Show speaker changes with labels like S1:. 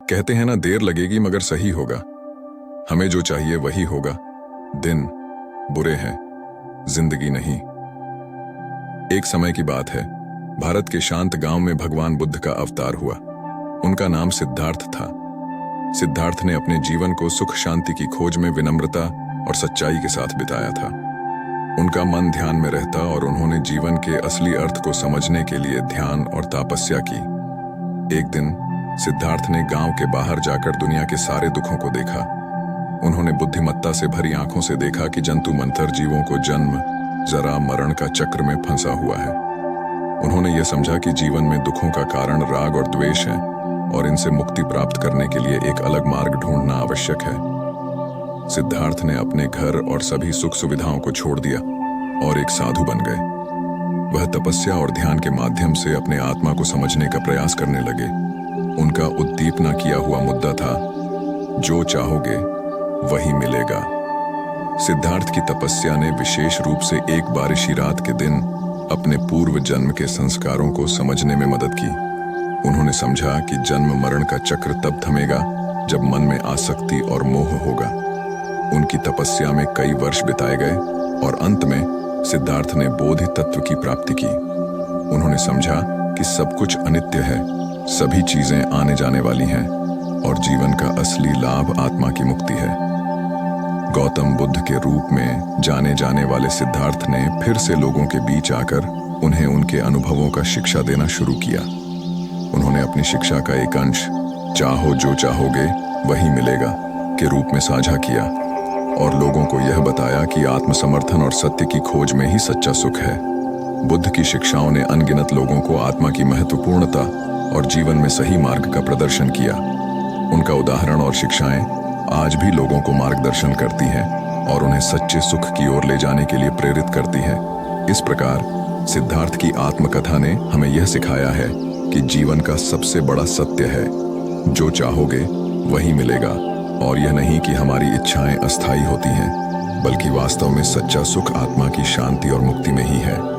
S1: कहते हैं ना, देर लगेगी मगर सही होगा। हमें जो चाहिए वही होगा। दिन बुरे हैं, जिंदगी नहीं। एक समय की बात है, भारत के शांत गांव में भगवान बुद्ध का अवतार हुआ। उनका नाम सिद्धार्थ था। सिद्धार्थ ने अपने जीवन को सुख शांति की खोज में विनम्रता और सच्चाई के साथ बिताया था। उनका मन ध्यान में रहता और उन्होंने जीवन के असली अर्थ को समझने के लिए ध्यान और तपस्या की। एक दिन सिद्धार्थ ने गांव के बाहर जाकर दुनिया के सारे दुखों को देखा। उन्होंने बुद्धिमत्ता से भरी आंखों से देखा कि जंतु मंतर जीवों को जन्म, जरा, मरण का चक्र में फंसा हुआ है। उन्होंने यह समझा कि जीवन में दुखों का कारण राग और द्वेष है और इनसे मुक्ति प्राप्त करने के लिए एक अलग मार्ग ढूंढना आवश्यक है। सिद्धार्थ ने अपने घर और सभी सुख सुविधाओं को छोड़ दिया और एक साधु बन गए। वह तपस्या और ध्यान के माध्यम से अपने आत्मा को समझने का प्रयास करने लगे। उनका उद्दीपना किया हुआ मुद्दा था, जो चाहोगे वही मिलेगा। सिद्धार्थ की तपस्या ने विशेष रूप से एक बारिशी रात के दिन अपने पूर्व जन्म के संस्कारों को समझने में मदद की। उन्होंने समझा कि जन्म मरण का चक्र तब थमेगा जब मन में आसक्ति और मोह होगा। उनकी तपस्या में कई वर्ष बिताए गए और अंत में सिद्धार्थ ने बोधि तत्व की प्राप्ति की। उन्होंने समझा कि सब कुछ अनित्य है, सभी चीजें आने जाने वाली हैं और जीवन का असली लाभ आत्मा की मुक्ति है। गौतम बुद्ध के रूप में जाने जाने वाले सिद्धार्थ ने फिर से लोगों के बीच आकर उन्हें उनके अनुभवों का शिक्षा देना शुरू किया। उन्होंने अपनी शिक्षा का एक अंश, चाहो जो चाहोगे वही मिलेगा, के रूप में साझा किया और लोगों को यह बताया कि आत्मसमर्थन और सत्य की खोज में ही सच्चा सुख है। बुद्ध की शिक्षाओं ने अनगिनत लोगों को आत्मा की महत्वपूर्णता और जीवन में सही मार्ग का प्रदर्शन किया। उनका उदाहरण और शिक्षाएं आज भी लोगों को मार्गदर्शन करती हैं और उन्हें सच्चे सुख की ओर ले जाने के लिए प्रेरित करती हैं। इस प्रकार सिद्धार्थ की आत्मकथा ने हमें यह सिखाया है कि जीवन का सबसे बड़ा सत्य है, जो चाहोगे वही मिलेगा, और यह नहीं कि हमारी इच्छाएं अस्थायी होती हैं, बल्कि वास्तव में सच्चा सुख आत्मा की शांति और मुक्ति में ही है।